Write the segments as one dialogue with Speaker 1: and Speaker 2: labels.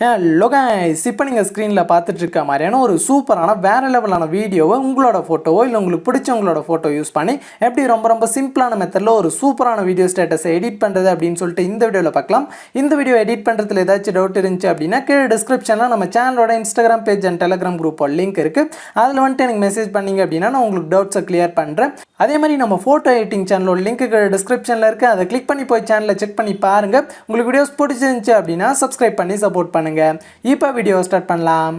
Speaker 1: Hello guys இப்போ நீங்க ஸ்கிரீன்ல பார்த்துட்டு இருக்க மாதிரியான ஒரு சூப்பரான வேற லெவலான வீடியோவை உங்களோட போட்டோவோ இல்ல உங்களுக்கு பிடிச்சவங்களோட போட்டோ யூஸ் பண்ணி எப்படி ரொம்ப சிம்பிளான மெத்தட்ல ஒரு சூப்பரான வீடியோ ஸ்டேட்டஸை எடிட் பண்றது அப்படினு சொல்லிட்டு இந்த வீடியோல பார்க்கலாம். இந்த வீடியோ எடிட் பண்றதுல ஏதாச்சும் டவுட் இருந்துச்சு அப்படினா கீழ டிஸ்கிரிப்ஷன்ல நம்ம சேனலோட Instagram பேஜ் அண்ட் Telegram குரூப்போட லிங்க் இருக்கு. அதுல வந்து எனக்கு மெசேஜ் பண்ணீங்க அப்படினா நான் உங்களுக்கு டவுட்ஸை கிளியர் பண்றேன். அதே மாதிரி நம்ம போட்டோ எடிட்டிங் சேனலோட லிங்க் கீழ டிஸ்கிரிப்ஷன்ல இருக்கு. அதை கிளிக் பண்ணி போய் சேனலை செக் பண்ணி பாருங்க. உங்களுக்கு வீடியோஸ் பிடிச்சிருந்துச்சு அப்படினா சப்ஸ்கிரைப் பண்ணி சப்போர்ட் பண்ணுங்க. இப்போ வீடியோ ஸ்டார்ட் பண்ணலாம்.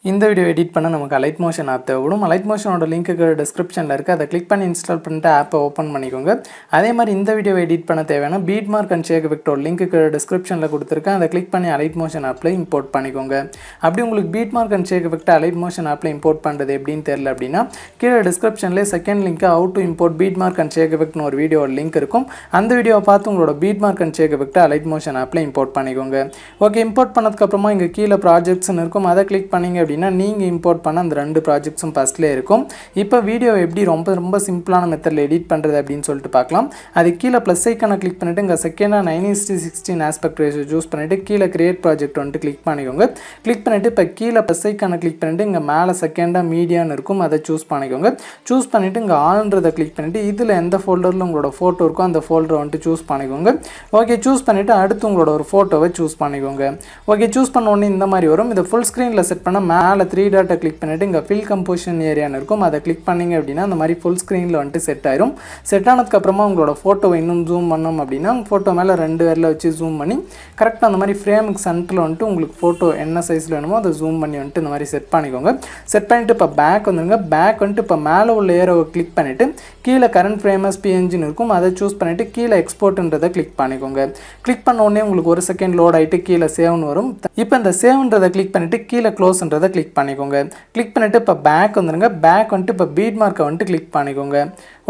Speaker 1: இந்த வீடியோ எடிட் பண்ண நமக்கு அலைட் மோஷன் ஆப் தேவைப்படும். அலைட் மோஷனோட லிங்க் டிஸ்கிரிப்ஷனில் இருக்குது. அதை கிளிக் பண்ணி இன்ஸ்டால் பண்ணிட்டு ஆப்பை ஓப்பன் பண்ணிக்கோங்க. அதே மாதிரி இந்த வீடியோ எடிட் பண்ண தேவையான பீட் மார்க் அண்ட் ஷேக் எஃபெக்டோட லிங்க் டிஸ்கிரிப்ஷனில் கொடுத்துருக்கேன். அதை கிளிக் பண்ணி அலைட் மோஷன் ஆப்பில் இம்போர்ட் பண்ணிக்கோங்க. அப்படி உங்களுக்கு beat mark and shake effect Alight Motion ஆப்பில் இம்போர்ட் பண்ணுறது எப்படின்னு தெரியல அப்படின்னா கீழே டிஸ்கிரிப்ஷன்லேயே second link how to import beat mark and shake எஃபெக்ட்னு ஒரு வீடியோ லிங்க் இருக்கும். அந்த வீடியோவை பார்த்து உங்களோட beat mark and shake effect Alight Motion ஆப்பில் இம்போர்ட் பண்ணிக்கோங்க. ஓகே, இம்போர்ட் பண்ணதுக்கப்புறமா இங்கே கீழே ப்ராஜெக்ட்ஸ்னு இருக்கும். அதை கிளிக் பண்ணிங்க அப்படின்னா நீங்கள் இம்போர்ட் பண்ண அந்த ரெண்டு ப்ராஜெக்ட்ஸும் ஃபர்ஸ்ட்லேயே இருக்கும். இப்போ வீடியோ எப்படி ரொம்ப சிம்பிளான மெத்தடில் எடிட் பண்ணுறது அப்படின்னு சொல்லிட்டு பார்க்கலாம். அது கீழே ப்ளஸ் ஐக்கானை கிளிக் பண்ணிவிட்டு இங்கே செகண்டாக 9:16 ஆஸ்பெக்ட் ரேஷியோ சூஸ் பண்ணிவிட்டு கீழே கிரியேட் ப்ராஜெக்ட் வந்துட்டு கிளிக் பண்ணிக்கோங்க. கிளிக் பண்ணிவிட்டு இப்போ கீழே ப்ளஸ் ஐக்கானை கிளிக் பண்ணிவிட்டு இங்கே மேலே செகண்டாக மீடியான்னு இருக்கும். அதை சூஸ் பண்ணிக்கோங்க. சூஸ் பண்ணிவிட்டு இங்கே ஆல்ன்றதை கிளிக் பண்ணிவிட்டு இதில் எந்த ஃபோல்டரில் உங்களோட ஃபோட்டோ இருக்கோ அந்த ஃபோல்டரை வந்துட்டு சூஸ் பண்ணிக்கோங்க. ஓகே, சூஸ் பண்ணிவிட்டு அடுத்து உங்களோட ஒரு ஃபோட்டோவை சூஸ் பண்ணிக்கோங்க. ஓகே, சூஸ் பண்ண உடனே இந்த மாதிரி வரும். இதை ஃபுல் ஸ்க்ரீனில் செட் பண்ண மேலே 3 டாட்டை கிளிக் பண்ணிவிட்டு இங்கே ஃபில் கம்போசிஷன் ஏரியான்னு இருக்கும். அதை கிளிக் பண்ணிங்க அப்படின்னா அந்த மாதிரி ஃபுல் ஸ்க்ரீனில் வந்துட்டு செட் ஆயிரும். செட் ஆனதுக்கப்புறமா உங்களோட ஃபோட்டோவை இன்னும் ஜூம் பண்ணோம் அப்படின்னா ஃபோட்டோ மேலே 2 விரலை வச்சு ஜூம் பண்ணி கரெக்டாக அந்த மாதிரி ஃப்ரேமுக்கு சென்டரில் வந்துட்டு உங்களுக்கு ஃபோட்டோ என்ன சைஸில் வேணுமோ அதை ஜூம் பண்ணி வந்துட்டு இந்த மாதிரி செட் பண்ணிக்கோங்க. செட் பண்ணிவிட்டு இப்போ பேக் வந்துடுங்க. பேக் வந்துட்டு இப்போ மேலே உள்ள ஏரோவை கிளிக் பண்ணிவிட்டு கீழே கரண்ட் ஃப்ரேமஸ் பிஎன்ஜின்னு இருக்கும். அதை சூஸ் பண்ணிவிட்டு கீழே எக்ஸ்போர்ட்ன்றதை கிளிக் பண்ணிக்கோங்க. கிளிக் பண்ண உடனே உங்களுக்கு ஒரு செகண்ட் லோட் ஆகிட்டு கீழே சேவ்னு வரும். இப்போ இந்த சேவ்ன்றதை கிளிக் பண்ணிவிட்டு கீழே க்ளோஸ்ன்றதை கிளிக் பண்ணிக்கோங்க. கிளிக் பண்ணிவிட்டு இப்போ பேக் வந்துடுங்க. பேக் வந்துட்டு இப்போ பீட் மார்க்கை வந்துட்டு கிளிக் பண்ணிக்கோங்க.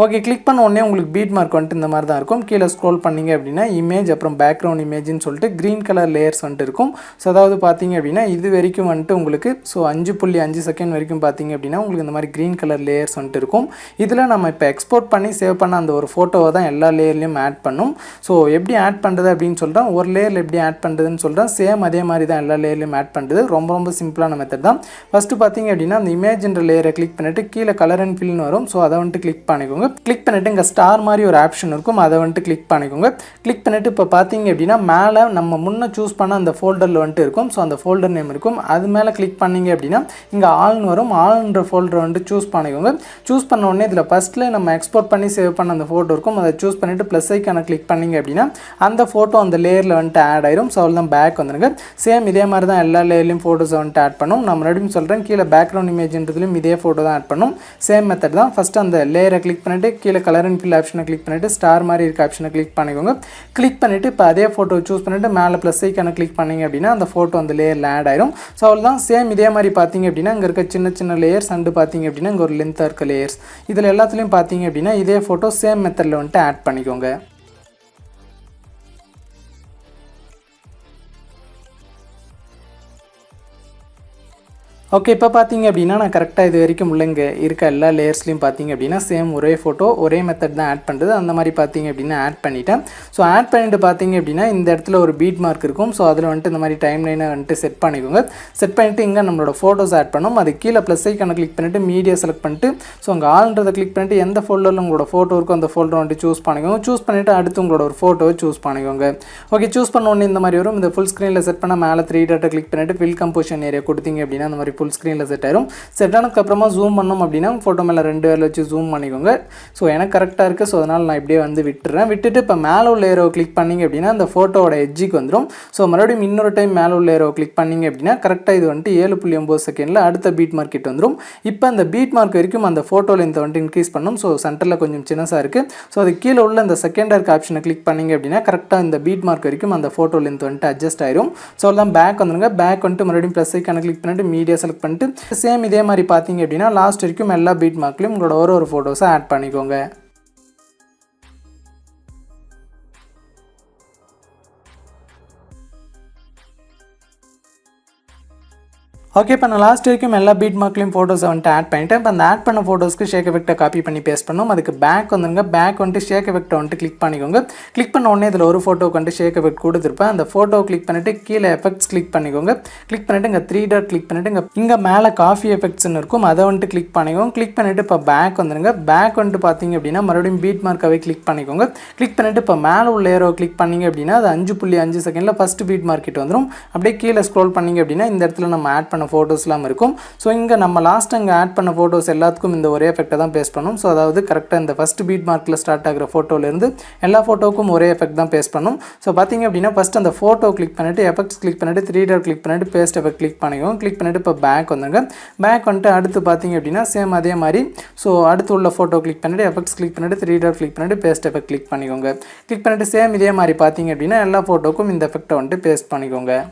Speaker 1: ஓகே, கிளிக் பண்ண உடனே உங்களுக்கு பீட் மார்க் வந்துட்டு இந்த மாதிரி தான் இருக்கும். கீழே ஸ்க்ரோல் பண்ணிங்க அப்படின்னா இமேஜ் அப்புறம் பேக்ரவுண்ட் இமேஜ்னு சொல்லிட்டு க்ரீன் கலர் லேயர்ஸ் வந்துட்டு இருக்கும். ஸோ அதாவது பார்த்தீங்க அப்படின்னா இது வரைக்கும் வந்துட்டு உங்களுக்கு 5.5 செகண்ட் வரைக்கும் பார்த்தீங்க அப்படின்னா உங்களுக்கு இந்த மாதிரி க்ரீன் கலர் லேயர்ஸ் வந்துட்டு இருக்கும். இதில் நம்ம இப்போ எக்ஸ்போர்ட் பண்ணி சேவ் பண்ண அந்த ஒரு ஃபோட்டோவை தான் எல்லா லேயர்லையும் ஆட் பண்ணும். ஸோ எப்படி ஆட் பண்ணுறது அப்படின்னு சொல்கிறேன். ஒரு லேயரில் எப்படி ஆட் பண்ணுறதுன்னு சொல்கிறேன். சேம் அதே மாதிரி தான் எல்லா லேயர்லையும் ஆட் பண்ணுறது. ரொம்ப சிம்பிளான மெத்தட் தான். ஃபஸ்ட்டு பார்த்தீங்க அப்படின்னா அந்த இமேஜ்ன்ற லேயரை கிளிக் பண்ணிவிட்டு கீழே கலர் அண்ட் ஃபில்னு வரும். ஸோ அதை வந்துட்டு கிளிக் பண்ணிக்கோங்க. கிளிக் பண்ணிவிட்டு இங்கே ஸ்டார் மாதிரி ஒரு ஆப்ஷன் இருக்கும். அதை வந்துட்டு கிளிக் பண்ணிக்கோங்க. கிளிக் பண்ணிவிட்டு இப்போ பார்த்தீங்க அப்படின்னா மேலே நம்ம முன்னே சூஸ் பண்ண அந்த ஃபோல்டரில் வந்துட்டு இருக்கும். ஸோ அந்த ஃபோல்டர் நேம் இருக்கும். அது மேலே கிளிக் பண்ணிங்க அப்படின்னா இங்கே ஆல்னு வரும். ஆல்ன்ற ஃபோல்டரை வந்துட்டு சூஸ் பண்ணிக்கோங்க. சூஸ் பண்ண உடனே இதில் ஃபஸ்ட்டில் நம்ம எக்ஸ்போர்ட் பண்ணி சேவ் பண்ண அந்த ஃபோட்டோ இருக்கும். அதை சூஸ் பண்ணிவிட்டு ப்ளஸ் ஐக்கானை கிளிக் பண்ணிங்க அப்படின்னா அந்த ஃபோட்டோ அந்த லேயரில் வந்துட்டு ஆட் ஆயிரும். ஸோ அவ்வளோ தான் பேக் வந்துடுங்க. சேம் இதே மாதிரி தான் எல்லா லேயர்லையும் ஃபோட்டோஸை வந்துட்டு ஆட் பண்ணும். நான் மறுபடியும் சொல்கிறேன். கீழே பேக்ரவுண்ட் இமேஜ்ன்றதுலையும் இதே ஃபோட்டோ தான் ஆட் பண்ணும். சேம் மெத்தட் தான். ஃபஸ்ட்டு அந்த லேயரை கிளிக் பண்ணிவிட்டு கீழே கலர் அண்ட் ஃபில் ஆப்ஷனை கிளிக் பண்ணிவிட்டு ஸ்டார் மாதிரி இருக்க ஆப்ஷனை கிளிக் பண்ணிக்கோங்க. கிளிக் பண்ணிவிட்டு இப்போ அதே ஃபோட்டோ சூஸ் பண்ணிவிட்டு மேலே ப்ளஸ் ஐக்கானை கிளிக் பண்ணிங்க அப்படின்னா அந்த ஃபோட்டோ அந்த லேயரில் ஆட் ஆயிரும். ஸோ அவ்வளோதான். சேம் இதே மாதிரி பார்த்தீங்க அப்படின்னா இங்கே இருக்க சின்ன லேயர்ஸ் அண்டு பார்த்தீங்க அப்படின்னா இங்கே ஒரு லென்த்தாக இருக்க லேயர்ஸ் இதில் எல்லாத்துலேயும் பார்த்தீங்க அப்படின்னா இதே ஃபோட்டோ சேம் மெத்தடில் வந்துட்டு ஆட் பண்ணிக்கோங்க. ஓகே, இப்போ பார்த்தீங்க அப்படின்னா நான் கரெக்டாக இது வரைக்கும் உள்ள இங்கே இருக்க எல்லா லேயர்ஸ்லையும் பார்த்தீங்க அப்படின்னா சேம் ஒரே ஃபோட்டோ ஒரே மெத்தட் தான் ஆட் பண்ணுறது. அந்த மாதிரி பார்த்தீங்க அப்படின்னா ஆட் பண்ணிட்டேன். ஸோ ஆட் பண்ணிட்டு பார்த்தீங்க அப்படின்னா இந்த இடத்துல ஒரு பீட் மார்க் இருக்கும். ஸோ அதில் வந்துட்டு இந்த மாதிரி டைம் லைனை வந்துட்டு செட் பண்ணிக்கோங்க. செட் பண்ணிவிட்டு இங்கே நம்மளோட ஃபோட்டோஸ் ஆட் பண்ணோம். அது கீழே ப்ளஸ் ஐக்கானை கிளிக் பண்ணிவிட்டு மீடியா செலக்ட் பண்ணிட்டு ஸோ அங்கே ஆல்ன்றதை கிளிக் பண்ணிட்டு எந்த ஃபோல்டரில் உங்களோட ஃபோட்டோ இருக்கோ அந்த ஃபோல்டரை வந்துட்டு சூஸ் பண்ணிக்கோங்க. சூஸ் பண்ணிவிட்டு அடுத்து உங்களோட ஒரு ஃபோட்டோவை சூஸ் பண்ணிக்கோங்க. ஓகே, சூஸ் பண்ண உடனே இந்த மாதிரி வரும். இந்த ஃபுல் ஸ்க்ரீனில் செட் பண்ண மேலே 3 டாட்டை கிளிக் பண்ணிவிட்டு ஃபில் கம்போசிஷன் ஏரியா கொடுத்தீங்க அப்படின்னா அந்த மாதிரி ஃபுல் ஸ்க்ரீனில் செட் ஆயிரும். செட் ஆனதுக்கப்புறமா ஜூம் பண்ணோம் அப்படின்னா ஃபோட்டோ மேலே 2 விரல் வச்சு ஜூம் பண்ணிக்கோங்க. ஸோ எனக்கு கரெக்டாக இருக்குது. ஸோ அதனால் நான் இப்படியே வந்து விட்டுறேன். விட்டுட்டு இப்போ மேலே உள்ள ஏரோவை கிளிக் பண்ணிங்க அப்படின்னா அந்த ஃபோட்டோவோட எட்ஜுக்கு வந்துடும். ஸோ மறுபடியும் இன்னொரு டைம் மேலே உள்ள ஏரோவை கிளிக் பண்ணிங்க அப்படின்னா கரெக்டாக இது வந்துட்டு 7.9 செகண்டில் அடுத்த பீட் மார்க்கெட் வந்துடும். இப்போ அந்த பீட் மார்க் வரைக்கும் அந்த ஃபோட்டோ லென்த்தை வந்துட்டு இன்க்ரீஸ் பண்ணும். ஸோ சென்டரில் கொஞ்சம் சின்னதாக இருக்குது. ஸோ அது கீழே உள்ள அந்த செகண்டாக இருக்க ஆப்ஷனை கிளிக் பண்ணிங்க அப்படின்னா கரெக்டாக இந்த பீட் மார்க் வரைக்கும் அந்த ஃபோட்டோ லென்த் வந்துட்டு அட்ஜஸ்ட் ஆயிரும். ஸோ அதான் பேக் வந்துடுங்க. பேக் வந்துட்டு மறுபடியும் ப்ளஸ் ஐக்கானை கிளிக் பண்ணிட்டு மீடியா செலக்ட் பண்ணிட்டு சேம் இதே மாதிரி பார்த்தீங்க அப்படின்னா லாஸ்ட் வரைக்கும் எல்லா பீட் மார்க்லையும் உங்களோட ஒரு ஃபோட்டோஸை ஆட் பண்ணிக்கோங்க. ஓகே இப்போ நான் லாஸ்ட் வரைக்கும் எல்லா பீட் மார்க்லையும் ஃபோட்டோஸை வந்துட்டு ஆட் பண்ணிட்டேன். இப்போ அந்த ஆட் பண்ண ஃபோட்டோஸ்க்கு ஷேக் எஃபெக்ட்டை காப்பி பண்ணி பேஸ்ட் பண்ணணும். அதுக்கு பேக் வந்துங்க, பேக் வந்துட்டு ஷேக் எஃபெக்ட்டை வந்துட்டு கிளிக் பண்ணிக்கோங்க. கிளிக் பண்ண உடனே இதில் ஒரு ஃபோட்டோக்கு வந்துட்டு ஷேக் எஃபெக்ட் கொடுத்துருப்பேன். அந்த ஃபோட்டோ கிளிக் பண்ணிவிட்டு கீழே எஃபெக்ட்ஸ் கிளிக் பண்ணிக்கோங்க. கிளிக் பண்ணிவிட்டு இங்கே 3 டாட் கிளிக் பண்ணிவிட்டு இங்கே மேலே காஃபி எஃபெக்ட்ஸ்னு இருக்கும், அதை வந்துட்டு கிளிக் பண்ணிக்கோங்க. கிளிக் பண்ணிவிட்டு இப்போ பேக் வந்துடுங்க. பேக் வந்துட்டு பார்த்தீங்க அப்படின்னா மறுபடியும் பீட் மார்க்காகவே கிளிக் பண்ணிக்கோங்க. கிளிக் பண்ணிவிட்டு இப்போ மேலே உள்ள ஏரோ கிளிக் பண்ணிங்க அப்படின்னா அது 5.5 செகண்டில் ஃபஸ்ட்டு பீட் மார்க்கெட் வந்துடும். அப்படியே கீழே ஸ்க்ரோல் பண்ணிங்க அப்படின்னா இந்த இடத்துல நம்ம ஆட் பண்ண ஃபோட்டோஸ்லாம் இருக்கும். ஸோ இங்கே நம்ம லாஸ்ட் அங்கே ஆட் பண்ண ஃபோட்டோஸ் எல்லாத்துக்கும் இந்த ஒரே எஃபெக்ட்டை தான் பேஸ்ட் பண்ணும். ஸோ அதாவது கரெக்டாக இந்த ஃபஸ்ட் பீட் மார்க்கில் ஸ்டார்ட் ஆகிற ஃபோட்டோலேருந்து எல்லா ஃபோட்டோவுக்கும் ஒரே எஃபெக்ட் தான் பேஸ்ட் பண்ணும். ஸோ பார்த்தீங்க அப்படின்னா ஃபஸ்ட் அந்த ஃபோட்டோ கிளிக் பண்ணிவிட்டு எஃபெக்ட்ஸ் கிளிக் பண்ணிவிட்டு 3 டாட் கிளிக் பண்ணிவிட்டு பேஸ்ட் எஃபெக்ட் கிளிக் பண்ணிக்கோங்க. கிளிக் பண்ணிவிட்டு இப்போ பேக் வந்துங்க. பேக் வந்துட்டு அடுத்து பார்த்தீங்க அப்படின்னா சேம் அதே மாதிரி ஸோ அடுத்து உள்ள ஃபோட்டோ கிளிக் பண்ணிவிட்டு எஃபெக்ட்ஸ் கிளிக் பண்ணிவிட்டு 3 டாட் கிளிக் பண்ணிவிட்டு பேஸ்ட் எஃபெக்ட் கிளிக் பண்ணிக்கோங்க. கிளிக் பண்ணிவிட்டு சேம் இதே மாதிரி பார்த்தீங்க அப்படின்னா எல்லா ஃபோட்டோக்கும் இந்த எஃபெக்ட்டை வந்துட்டு பேஸ்ட் பண்ணிக்கோங்க.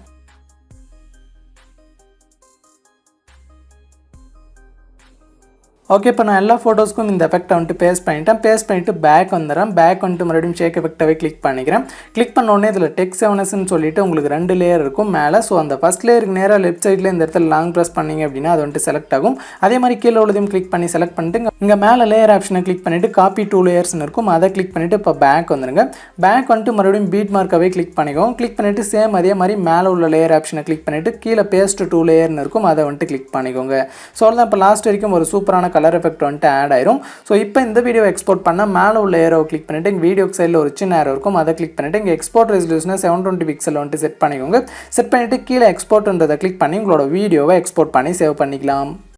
Speaker 1: ஓகே இப்போ நான் எல்லா ஃபோட்டோஸ்க்கும் இந்த எஃபெக்ட்டை வந்துட்டு பேஸ்ட் பண்ணிட்டேன். பேஸ்ட் பண்ணிவிட்டு பேக் வந்துடுறேன். பேக் வந்துட்டு மறுபடியும் ஷேக் எஃபெக்ட்டாகவே கிளிக் பண்ணிக்கிறேன். கிளிக் பண்ண உடனே இதில் Cᴏ சொல்லிட்டு உங்களுக்கு 2 லேயர் இருக்கும் மேலே. ஸோ அந்த ஃபஸ்ட் லேயருக்கு நேராக லெஃப்ட் சைடில் இந்த இடத்துல லாங் ப்ரெஸ் பண்ணிங்க அப்படின்னா அது வந்துட்டு செலக்ட் ஆகும். அதே மாதிரி கீழே உள்ளதையும் கிளிக் பண்ணி செலக்ட் பண்ணிட்டு இங்கே மேலே லேயர் ஆப்ஷனை கிளிக் பண்ணிவிட்டு காப்பி 2 லேயர்ஸ்னு இருக்கும், அதை கிளிக் பண்ணிவிட்டு இப்போ பேக் வந்துடுங்க. பேக் வந்துட்டு மறுபடியும் பீட் மார்க்காகவே கிளிக் பண்ணிக்கோங்க. கிளிக் பண்ணிவிட்டு சேம் அதே மாதிரி மேலே உள்ள லேயர் ஆப்ஷனை கிளிக் பண்ணிவிட்டு கீழே பேஸ்ட் 2 லேயர்னு இருக்கும், அதை வந்துட்டு கிளிக் பண்ணிக்கோங்க. ஸோ அவ்வளோதான், இப்போ லாஸ்ட் வரைக்கும் ஒரு சூப்பரான கலர் எஃபெக்ட் வந்துட்டு ஆட் ஆயிரும். ஸோ இப்போ இந்த வீடியோ எக்ஸ்போர்ட் பண்ண மேலே உள்ள ஏரோவை கிளிக் பண்ணிவிட்டு இங்கே வீடியோக்கு சைடில் ஒரு சின்ன ஏரோ இருக்கும், அதை கிளிக் பண்ணிவிட்டு இங்கே எக்ஸ்போர்ட் ரெசல்யூஷனை 720 பிக்சல் வந்துட்டு செட் பண்ணிக்கோங்க. செட் பண்ணிவிட்டு கீழே எக்ஸ்போர்ட்ன்றதை கிளிக் பண்ணி உங்களோட வீடியோவை எக்ஸ்போர்ட் பண்ணி சேவ் பண்ணிக்கலாம்.